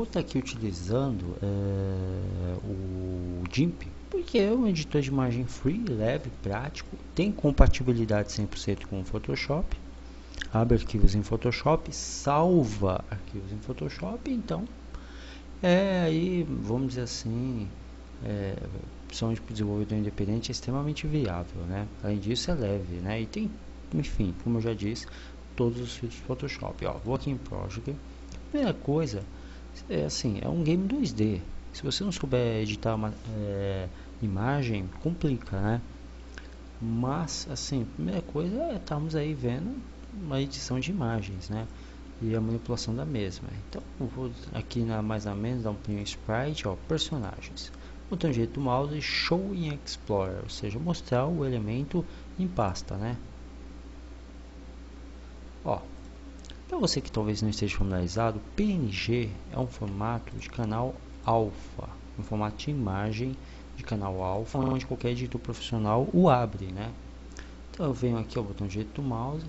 vou estar aqui utilizando o GIMP, porque é um editor de imagem free, leve, prático, tem compatibilidade 100% com o Photoshop, abre arquivos em Photoshop, salva arquivos em Photoshop, então aí, vamos dizer assim, principalmente para o desenvolvedor independente, é extremamente viável, né? Além disso, é leve, né? E tem, enfim, como eu já disse, todos os filtros do Photoshop. Ó, vou aqui em Project. Primeira coisa, é um game 2D. Se você não souber editar uma imagem, complica, né? Mas, assim, primeira coisa estarmos aí vendo uma edição de imagens, né? E a manipulação da mesma. Então, eu vou aqui mais ou menos dar um pinho em Sprite, ó, personagens. Botão direito do mouse, Show in Explorer, ou seja, mostrar o elemento em pasta, né? Ó, para você que talvez não esteja familiarizado, PNG é um formato de canal alfa, um formato de imagem de canal alfa, onde qualquer editor profissional o abre, né? Então eu venho aqui ao botão direito do mouse,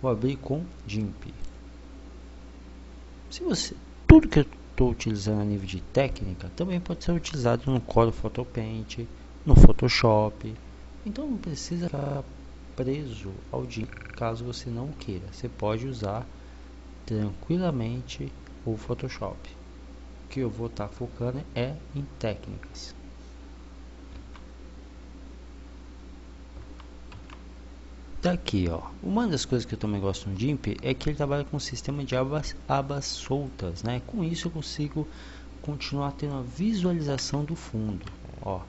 vou abrir com GIMP. Tudo que eu estou utilizando a nível de técnica também pode ser utilizado no Core Photopaint, no Photoshop. Então não precisa ficar preso ao GIMP caso você não queira. Você pode usar tranquilamente o Photoshop. O que eu vou estar focando é em técnicas. Daqui, ó, uma das coisas que eu também gosto no GIMP é que ele trabalha com um sistema de abas soltas, né? Com isso eu consigo continuar tendo a visualização do fundo, ó.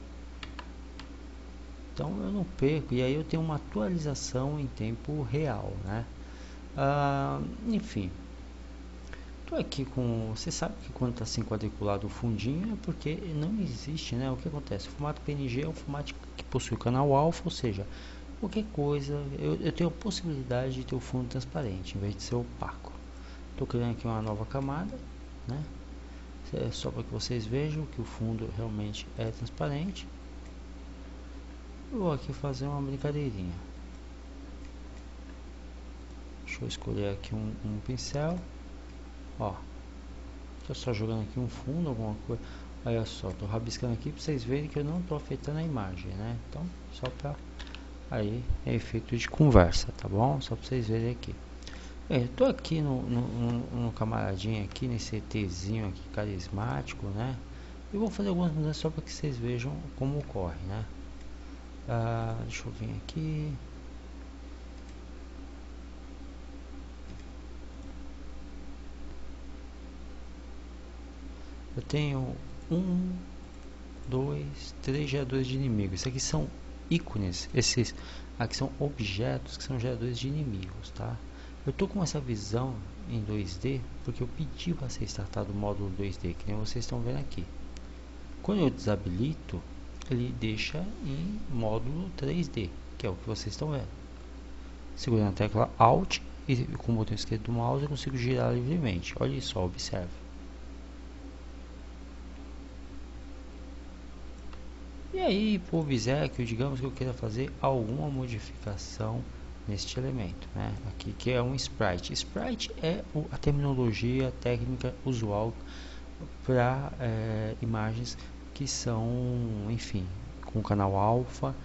Então eu não perco, e aí eu tenho uma atualização em tempo real, né? Enfim, tô aqui com, você sabe que quando está assim quadriculado o fundinho é porque não existe, né? O que acontece? O formato PNG é um formato que possui canal alfa, ou seja, qualquer coisa, eu tenho a possibilidade de ter o fundo transparente em vez de ser opaco. Estou criando aqui uma nova camada, né? Só para que vocês vejam que o fundo realmente é transparente. Eu vou aqui fazer uma brincadeirinha. Deixa eu escolher aqui um pincel. Ó, estou só jogando aqui um fundo, alguma coisa. Olha só, estou rabiscando aqui para vocês verem que eu não estou afetando a imagem, né? Então, só para aí é efeito de conversa, tá bom? Só para vocês verem aqui. Tô aqui no camaradinho aqui, nesse ETzinho aqui carismático, né? E vou fazer algumas mudanças só para que vocês vejam como ocorre, né? Deixa eu vir aqui. Eu tenho 2, 3 geradores de inimigos. Esses aqui são ícones, esses aqui são objetos que são geradores de inimigos, tá? Eu tô com essa visão em 2D porque eu pedi para ser startado o módulo 2D, que nem vocês estão vendo aqui. Quando eu desabilito, ele deixa em módulo 3D, que é o que vocês estão vendo. Segurando a tecla Alt e com o botão esquerdo do mouse eu consigo girar livremente. Olha só, observe. E aí, por obséquio, digamos que eu queira fazer alguma modificação neste elemento, né? Aqui que é um sprite. Sprite é a terminologia técnica usual para imagens que são, enfim, com canal alfa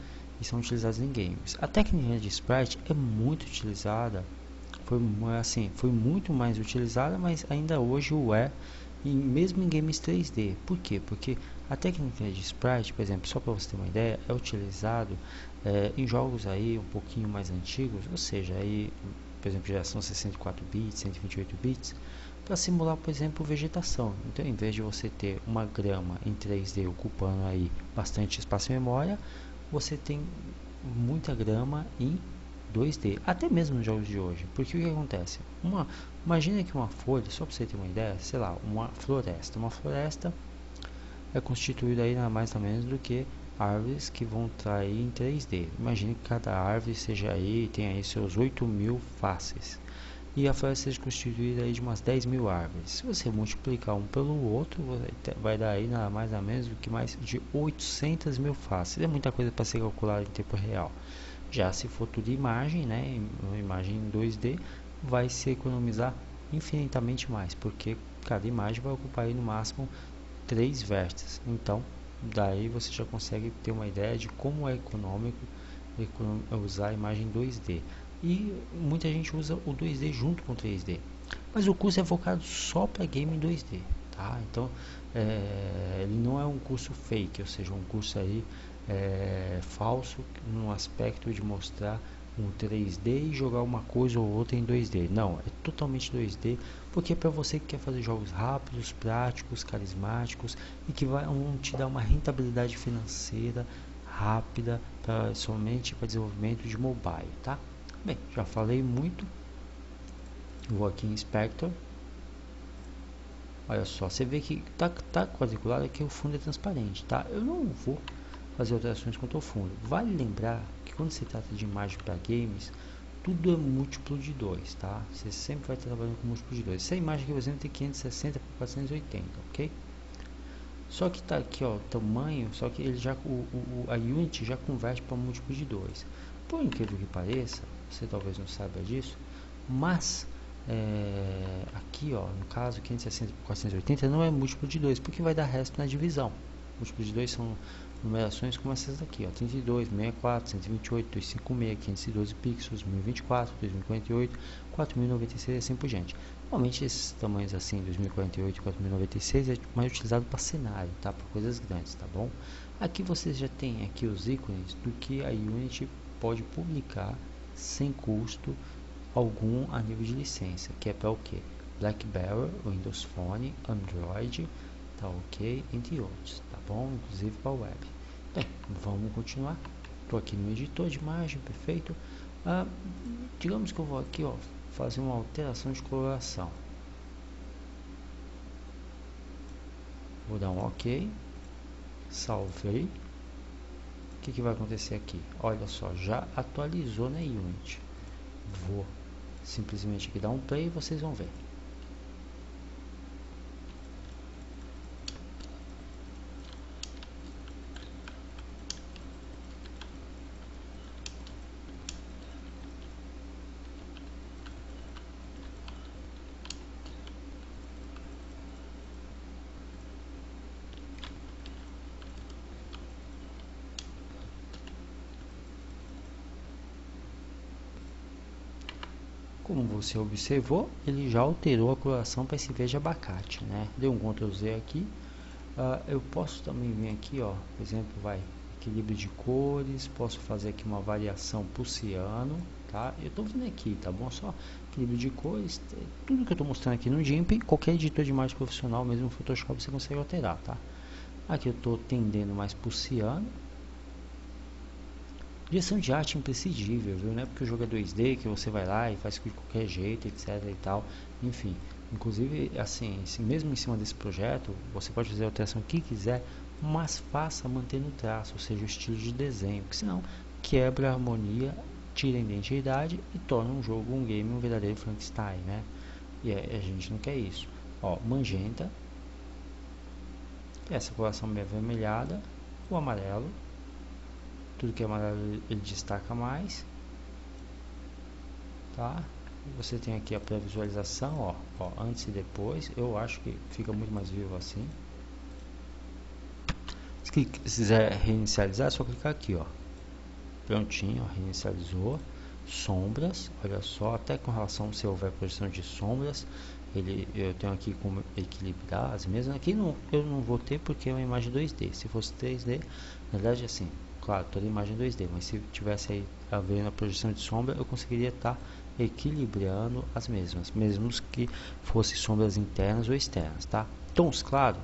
e são utilizadas em games. A técnica de sprite é muito utilizada, foi muito mais utilizada, mas ainda hoje o é, mesmo em games 3D. Por quê? Porque a técnica de sprite, por exemplo, só para você ter uma ideia, é utilizado em jogos aí um pouquinho mais antigos, ou seja, aí, por exemplo, geração 64 bits, 128 bits, para simular, por exemplo, vegetação. Então, em vez de você ter uma grama em 3D ocupando aí bastante espaço em memória, você tem muita grama em 2D, até mesmo nos jogos de hoje. Porque o que acontece? Imagina que uma folha, só para você ter uma ideia, sei lá, uma floresta é constituída aí nada mais nada menos do que árvores que vão estar aí em 3D. Imagine que cada árvore seja aí, tem aí seus 8.000 faces. E a floresta seja constituída aí de umas 10.000 árvores. Se você multiplicar um pelo outro, vai dar aí nada mais nada menos do que mais de 800.000 faces. É muita coisa para ser calculada em tempo real. Já se for tudo imagem, né, uma imagem em 2D, vai se economizar infinitamente mais, porque cada imagem vai ocupar aí no máximo 3 vértices. Então, daí você já consegue ter uma ideia de como é econômico usar a imagem 2D. E muita gente usa o 2D junto com o 3D, mas o curso é focado só para game em 2D, tá? Então, ele não é um curso fake, ou seja, um curso aí falso no aspecto de mostrar um 3D e jogar uma coisa ou outra em 2D. Não, é totalmente 2D, porque é para você que quer fazer jogos rápidos, práticos, carismáticos e que vão te dar uma rentabilidade financeira rápida somente para desenvolvimento de mobile, tá? Bem, já falei muito. Vou aqui em Inspector. Olha só, você vê que tá quadriculado aqui, o fundo é transparente, tá? Eu não vou fazer alterações quanto ao fundo. Vale lembrar que quando se trata de imagem para games, tudo é múltiplo de 2, tá? Você sempre vai estar trabalhando com múltiplo de 2. Essa imagem aqui, por exemplo, tem 560 por 480, ok? Só que tá aqui, ó, tamanho, só que ele já a Unity já converte para múltiplo de 2. Por incrível que pareça, você talvez não saiba disso, mas aqui, ó, no caso 560 por 480 não é múltiplo de 2, porque vai dar resto na divisão. Múltiplo de 2 são numerações como essas aqui, ó, 32, 64, 128, 256, 512 pixels, 1024, 2048, 4096 e assim por diante. Normalmente esses tamanhos assim, 2048 e 4096 é mais utilizado para cenário, tá? Para coisas grandes, tá bom? Aqui você já tem aqui os ícones do que a Unity pode publicar sem custo algum a nível de licença, que é para o que? BlackBerry, Windows Phone, Android, tá ok, entre outros, tá bom? Inclusive para web. Bem, vamos continuar. Estou aqui no editor de imagem, perfeito. Digamos que eu vou aqui, ó, fazer uma alteração de coloração. Vou dar um ok, salvei. O que vai acontecer aqui? Olha só, já atualizou na Unity. Vou simplesmente aqui dar um play e vocês vão ver. Como você observou, ele já alterou a coloração para esse verde abacate, né? Deu um Ctrl Z aqui. Eu posso também vir aqui, ó, por exemplo, equilíbrio de cores, posso fazer aqui uma variação por ciano, tá? Eu tô vindo aqui, tá bom? Só equilíbrio de cores, tudo que eu tô mostrando aqui no GIMP, qualquer editor de imagem profissional, mesmo no Photoshop, você consegue alterar, tá? Aqui eu tô tendendo mais por ciano. Direção de arte imprescindível, viu? Não é porque o jogo é 2D que você vai lá e faz de qualquer jeito, etc e tal. Enfim, inclusive, assim, mesmo em cima desse projeto, você pode fazer a alteração que quiser, mas faça mantendo o traço, ou seja, o estilo de desenho, porque senão quebra a harmonia, tira a identidade e torna um jogo, um game, um verdadeiro Frankenstein, né? E a gente não quer isso. Ó, magenta, essa coloração meio avermelhada, o amarelo. Tudo que é amarelo ele destaca mais, tá? Você tem aqui a pré-visualização, ó, antes e depois. Eu acho que fica muito mais vivo assim. Se quiser reinicializar, é só clicar aqui, ó. Prontinho, ó, reinicializou. Sombras, olha só, até com relação se houver projeção de sombras, eu tenho aqui como equilibrar as mesmas. Aqui eu não vou ter porque é uma imagem 2D. Se fosse 3D, na verdade assim, claro, toda imagem 2D, mas se tivesse aí havendo a projeção de sombra, eu conseguiria estar equilibrando as mesmas, mesmo que fossem sombras internas ou externas, tá? Tons claros,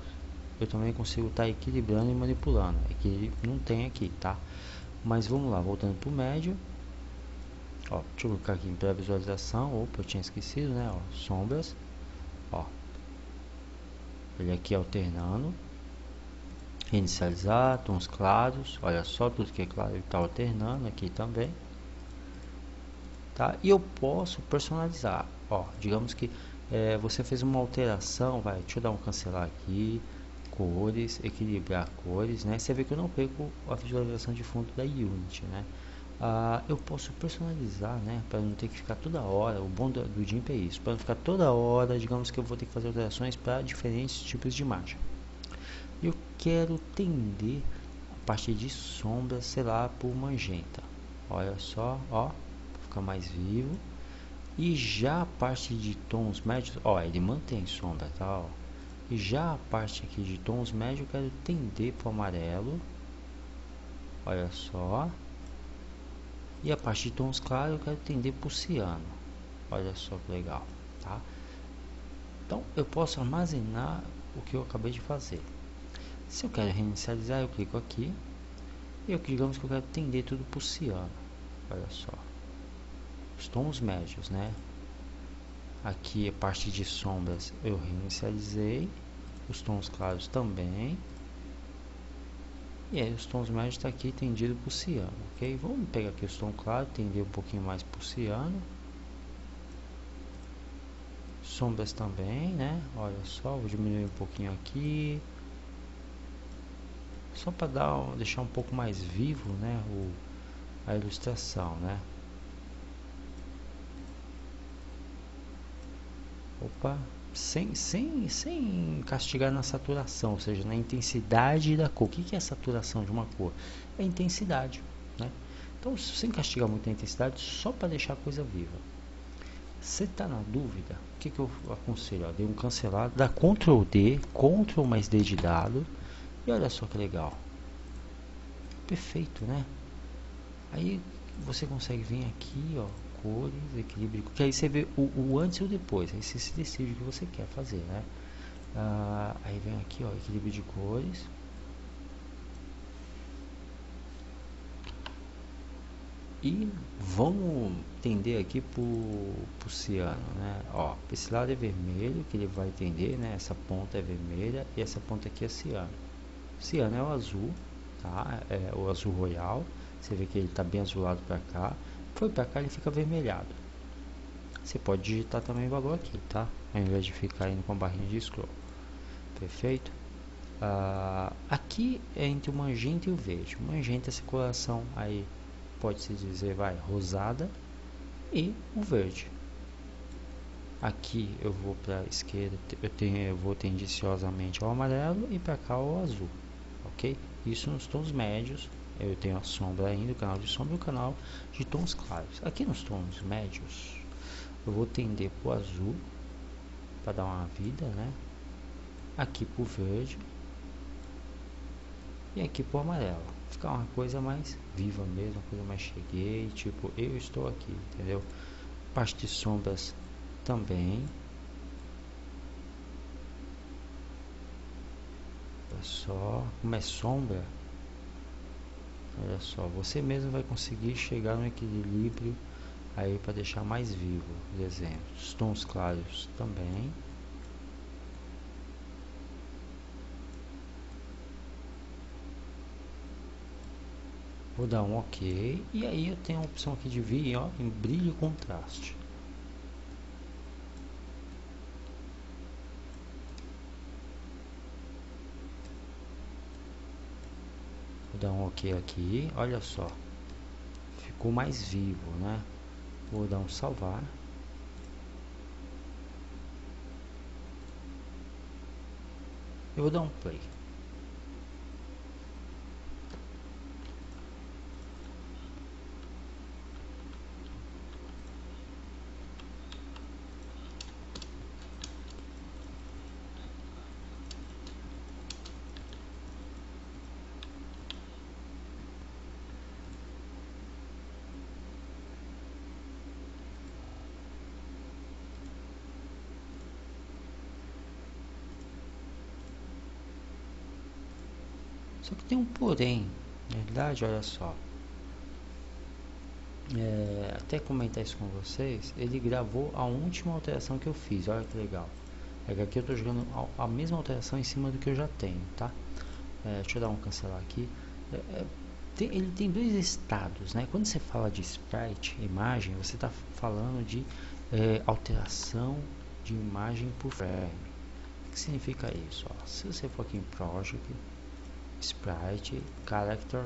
eu também consigo estar equilibrando e manipulando, é que não tem aqui, tá? Mas vamos lá, voltando para o médio, ó, deixa eu colocar aqui em pré-visualização, opa, eu tinha esquecido, né, ó, sombras, ó, ele aqui alternando, inicializar, tons claros, olha só, tudo que é claro ele está alternando aqui também, tá? E eu posso personalizar, ó, digamos que você fez uma alteração, deixa eu dar um cancelar aqui, cores, equilibrar cores, né? Você vê que eu não perco a visualização de fundo da Unity, né? Eu posso personalizar, né, para não ter que ficar toda hora. O bom do GIMP é isso, para não ficar toda hora, digamos que eu vou ter que fazer alterações para diferentes tipos de imagem. Eu quero tender a parte de sombra, sei lá, por magenta. Olha só, ó, fica mais vivo. E já a parte de tons médios, ó, ele mantém sombra, tá, ó. E já a parte aqui de tons médios, eu quero tender para o amarelo. Olha só. E a parte de tons claros, eu quero tender para o ciano. Olha só que legal, tá? Então, eu posso armazenar o que eu acabei de fazer. Se eu quero reinicializar, eu clico aqui. E eu, digamos que eu quero tender tudo para o ciano. Olha só. Os tons médios, né? Aqui a parte de sombras eu reinicializei. Os tons claros também. E aí os tons médios está aqui tendido para o ciano, ok? Vamos pegar aqui os tons claros, tender um pouquinho mais para o ciano. Sombras também, né? Olha só, vou diminuir um pouquinho aqui. Só para deixar um pouco mais vivo, né? A ilustração, né? Opa, sem castigar na saturação, ou seja, na intensidade da cor. O que é a saturação de uma cor? É a intensidade, né? Então, sem castigar muito a intensidade, só para deixar a coisa viva. Você está na dúvida? O que eu aconselho? Ó, dei um cancelado, dá Ctrl D, Ctrl mais D de dado, e olha só que legal. Perfeito, né? Aí você consegue vir aqui, ó, cores, equilíbrio, que aí você vê o antes e o depois, aí você se decide o que você quer fazer, né? Aí vem aqui, ó, equilíbrio de cores. E vamos tender aqui pro ciano, né? Ó, esse lado é vermelho, que ele vai tender, né? Essa ponta é vermelha e essa ponta aqui é ciano. Ciano é o azul, tá? É o azul royal. Você vê que ele tá bem azulado para cá. Foi para cá, ele fica avermelhado. Você pode digitar também o valor aqui, tá? Ao invés de ficar indo com a barrinha de scroll. Perfeito? Aqui é entre o magenta e o verde. O magenta é essa coloração aí, pode-se dizer, vai, rosada, e o verde. Aqui eu vou para a esquerda, eu vou tendenciosamente ao amarelo e para cá ao azul, ok? Isso nos tons médios. Eu tenho a sombra ainda, o canal de sombra e o canal de tons claros. Aqui nos tons médios, eu vou tender para o azul para dar uma vida, né? Aqui para o verde e aqui para o amarelo. Ficar uma coisa mais viva mesmo, uma coisa mais cheguei, tipo, eu estou aqui, entendeu? Parte de sombras também. Olha só, como é sombra. Olha só, você mesmo vai conseguir chegar no equilíbrio aí para deixar mais vivo o desenho. Os tons claros também. Vou dar um OK. E aí eu tenho a opção aqui de vir, ó, em brilho e contraste. Vou dar um OK aqui. Olha só. Ficou mais vivo, né? Vou dar um salvar. Eu vou dar um play. Só que tem um porém. Na verdade, olha só. Até comentar isso com vocês. Ele gravou a última alteração que eu fiz. Olha que legal. É que aqui eu estou jogando a mesma alteração em cima do que eu já tenho, tá? Deixa eu dar um cancelar aqui. Ele tem dois estados, né? Quando você fala de sprite, imagem, você está falando de alteração de imagem por frame. O que significa isso? Ó, se você for aqui em Project, Sprite, Character,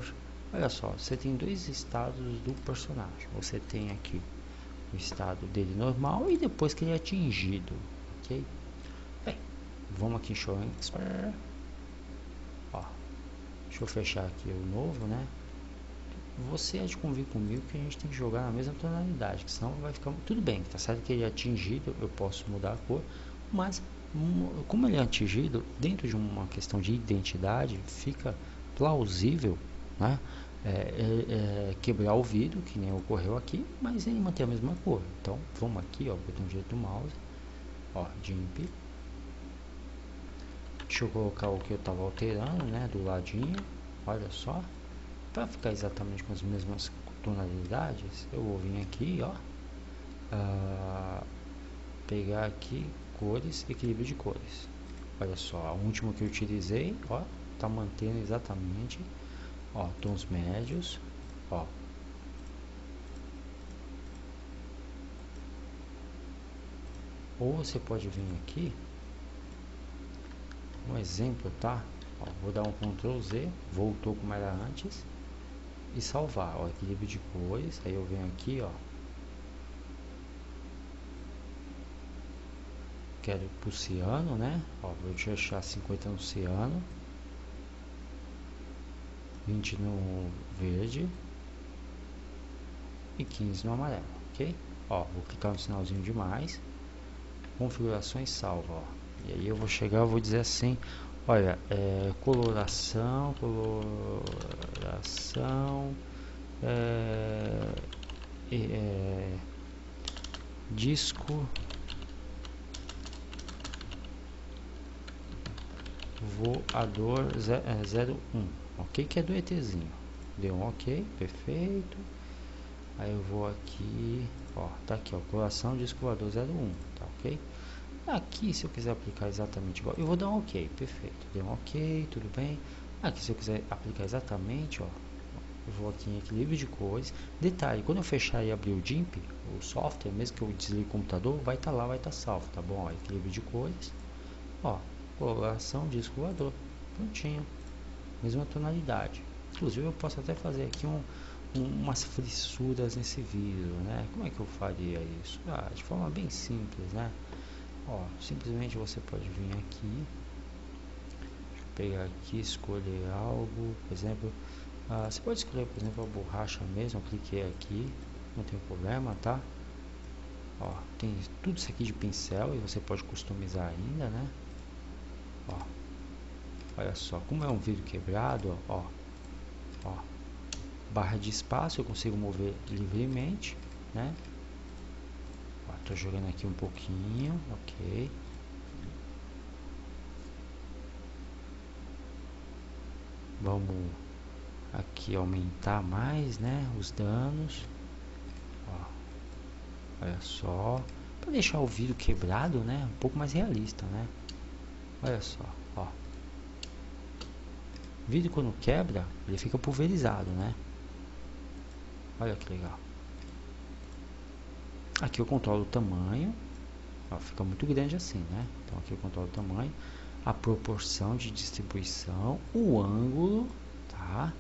Olha só, você tem dois estados do personagem. Você tem aqui o estado dele normal e depois que ele é atingido, ok? Bem, vamos aqui em Show Expert. Ó, deixa eu fechar aqui o novo, né? Você há de convir comigo que a gente tem que jogar na mesma tonalidade, que senão vai ficar tudo bem. Tá certo que ele é atingido, eu posso mudar a cor, mas como ele é atingido, dentro de uma questão de identidade, fica plausível, né? Quebrar o vidro, que nem ocorreu aqui, mas ele mantém a mesma cor. Então vamos aqui, ó, botão direito do mouse, ó, GIMP. Deixa eu colocar o que eu estava alterando, né, do ladinho. Olha só, para ficar exatamente com as mesmas tonalidades, eu vou vir aqui, ó, pegar aqui cores, equilíbrio de cores. Olha só, a última que eu utilizei, ó, tá mantendo exatamente, ó, tons médios, ó. Ou você pode vir aqui, um exemplo, tá? Ó, vou dar um Ctrl Z, voltou como era antes e salvar, ó, equilíbrio de cores. Aí eu venho aqui, ó, quero ir pro ciano, né? Ó, vou deixar 50 no ciano, 20 no verde e 15 no amarelo, ok? Ó, vou clicar no sinalzinho de mais, configurações salva, ó. E aí eu vou chegar, eu vou dizer assim, olha, coloração, disco voador 01, ok? Que é do ETzinho. Deu um ok, perfeito. Aí eu vou aqui, ó, tá aqui, ó, coloração disco voador 01, tá ok? Aqui, se eu quiser aplicar exatamente igual, eu vou dar um ok, perfeito. Deu um ok, tudo bem. Aqui, se eu quiser aplicar exatamente, ó, eu vou aqui em equilíbrio de cores. Detalhe, quando eu fechar e abrir o GIMP, o software, mesmo que eu desligue o computador, vai estar lá, vai estar salvo, tá bom? Ó, equilíbrio de cores, ó, coloração disco voador, prontinho, mesma tonalidade. Inclusive, eu posso até fazer aqui umas fissuras nesse vidro, né? Como é que eu faria isso? De forma bem simples, né? Ó, simplesmente você pode vir aqui, deixa eu pegar aqui, escolher algo, por exemplo, você pode escolher, por exemplo, a borracha mesmo. Eu cliquei aqui, não tem problema, tá? Ó, tem tudo isso aqui de pincel e você pode customizar ainda, né? Ó, olha só, como é um vidro quebrado, ó, barra de espaço eu consigo mover livremente, né? Ó, tô jogando aqui um pouquinho, ok. Vamos aqui aumentar mais, né, os danos. Ó, olha só, para deixar o vidro quebrado, né, um pouco mais realista, né? Olha só, ó. O vidro quando quebra, ele fica pulverizado, né? Olha que legal. Aqui eu controlo o tamanho, ó, fica muito grande assim, né? Então aqui eu controlo o tamanho, a proporção de distribuição, o ângulo, tá?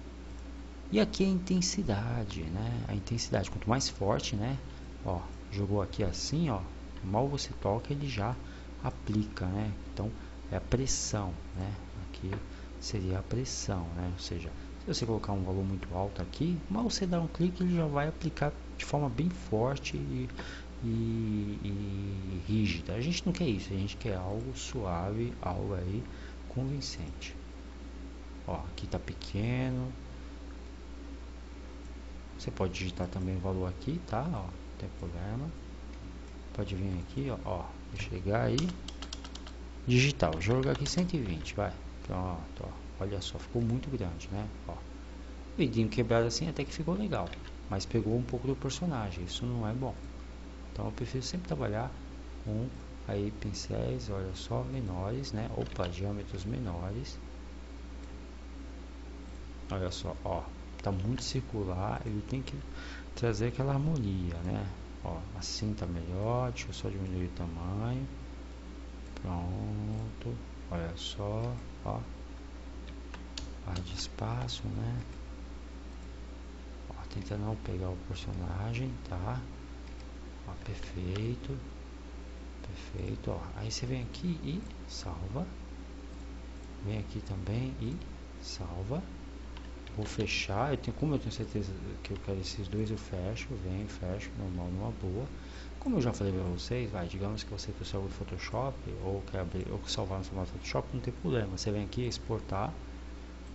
E aqui a intensidade, né? A intensidade, quanto mais forte, né? Ó, jogou aqui assim, ó, mal você toca ele já aplica, né? Então é a pressão, né? Aqui seria a pressão, né? Ou seja, se você colocar um valor muito alto aqui, mal você dá um clique ele já vai aplicar de forma bem forte e rígida. A gente não quer isso, a gente quer algo suave, algo aí convincente. Ó, aqui tá pequeno. Você pode digitar também o valor aqui, tá? Ó, não tem problema. Pode vir aqui, ó, chegar aí, digitar. Vou jogar aqui 120, vai. Pronto, ó. Olha só, ficou muito grande, né? Ó, vidinho quebrado assim até que ficou legal, mas pegou um pouco do personagem. Isso não é bom. Então eu prefiro sempre trabalhar com aí pincéis, olha só, menores, né? Opa, diâmetros menores. Olha só, ó, tá muito circular, ele tem que trazer aquela harmonia, né? Ó, assim tá melhor, deixa eu só diminuir o tamanho. Pronto, olha só, ó, barra de espaço, né? tenta não pegar o personagem, tá? Ó, perfeito. Perfeito, ó. Aí você vem aqui e salva. Vem aqui também e salva. Vou fechar. Como eu tenho certeza que eu quero esses dois, eu fecho. Venho, fecho, normal, numa boa. Como eu já falei pra vocês, digamos que você trouxe o Photoshop ou quer abrir ou salvar no formato Photoshop, não tem problema. Você vem aqui exportar.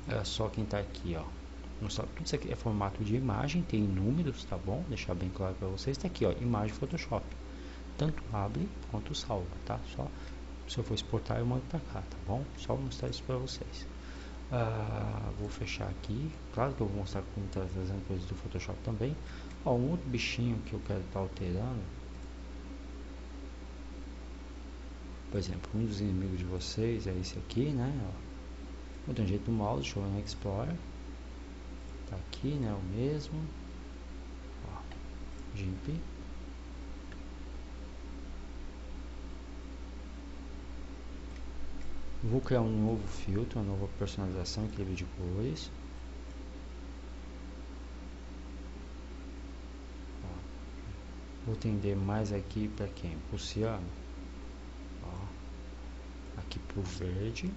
É só quem tá aqui, ó. Tudo isso aqui é formato de imagem, tem números, tá bom? Deixar bem claro para vocês. Tá aqui, ó, imagem Photoshop. Tanto abre quanto salva, tá? Só se eu for exportar eu mando para cá, tá bom? Só vou mostrar isso para vocês. Vou fechar aqui. Claro que eu vou mostrar como tá fazendo coisas do Photoshop também. Ó, um outro bichinho que eu quero estar alterando. Por exemplo, um dos inimigos de vocês é esse aqui, né? Ó. Eu tenho jeito do mouse, deixa eu ver no Explorer. Tá aqui, né? O mesmo. Ó, GIMP. Vou criar um novo filtro, uma nova personalização, equilíbrio de cores. Ó, vou tender mais aqui para quem? Pro ciano. Ó, aqui pro verde.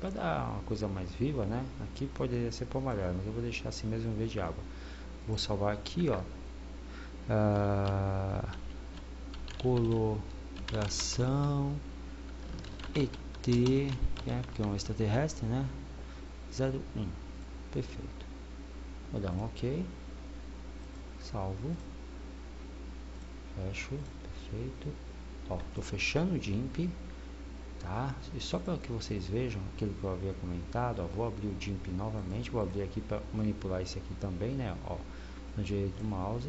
Para dar uma coisa mais viva, né? Aqui poderia ser para amarelo, mas eu vou deixar assim mesmo em vez de água. Vou salvar aqui, ó. Coloração ET, porque é um extraterrestre, né? 01. Perfeito. Vou dar um OK. Salvo. Fecho. Perfeito. Ó, tô fechando o GIMP. Tá? E só para que vocês vejam aquilo que eu havia comentado, ó, vou abrir o GIMP novamente, vou abrir aqui para manipular esse aqui também, né? Ó, no direito do mouse.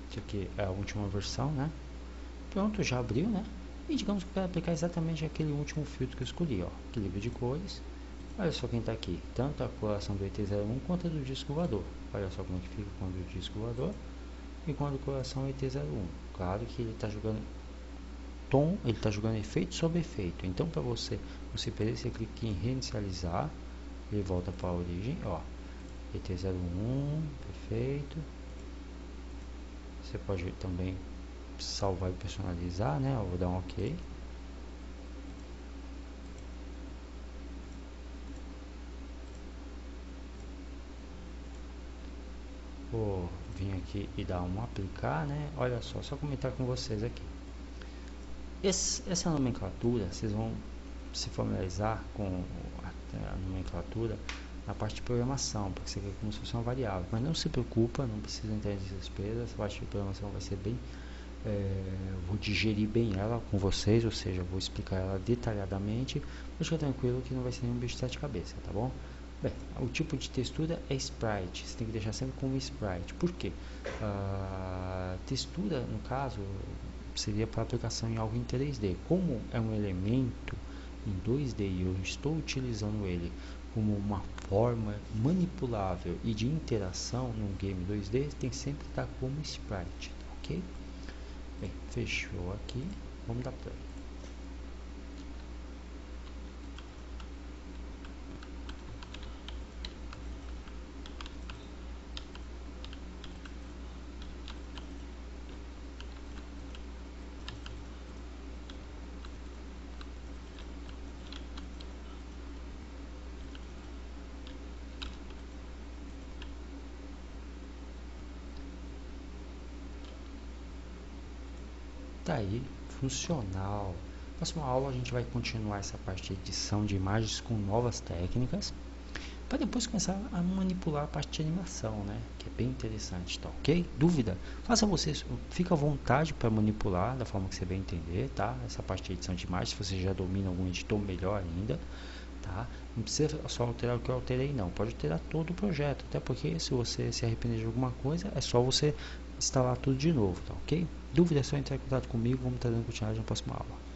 Isso aqui é a última versão, né? Pronto, já abriu, né? E digamos que eu quero aplicar exatamente aquele último filtro que eu escolhi, ó, equilíbrio de cores. Olha só quem está aqui, tanto a coloração do ET01 quanto a do disco voador. Olha só como é que fica quando o disco voador e quando a coloração ET01. Claro que ele está jogando tom, ele está jogando efeito sobre efeito. Então, para você perder, você clica em reinicializar, ele volta para a origem, ó, ET01, perfeito. Você pode também salvar e personalizar, né? Eu vou dar um OK. Vou vir aqui e dar um aplicar, né? Olha só comentar com vocês aqui. Essa nomenclatura, vocês vão se familiarizar com a nomenclatura na parte de programação, porque você quer como se fosse uma variável. Mas não se preocupa, não precisa entrar em desespero, essa parte de programação vai ser bem... vou digerir bem ela com vocês, ou seja, vou explicar ela detalhadamente. Mas fica tranquilo que não vai ser nenhum bicho de sete cabeças, tá bom? Bem, o tipo de textura é sprite, você tem que deixar sempre como sprite. Por quê? Textura, no caso, seria para aplicação em algo em 3D. Como é um elemento em 2D e eu estou utilizando ele como uma forma manipulável e de interação num game 2D, tem que sempre estar como sprite, tá, ok? Bem, fechou aqui, vamos dar play. Tá aí, funcional. Próxima aula a gente vai continuar essa parte de edição de imagens com novas técnicas, para depois começar a manipular a parte de animação, né? Que é bem interessante, tá ok? Dúvida? Faça vocês, fica à vontade para manipular da forma que você bem entender, tá? Essa parte de edição de imagens, se você já domina algum editor, melhor ainda, tá? Não precisa só alterar o que eu alterei, não. Pode alterar todo o projeto, até porque se você se arrepender de alguma coisa, é só você instalar tudo de novo, tá ok? Dúvida é só entrar em contato comigo, vamos estar dando continuidade na próxima aula.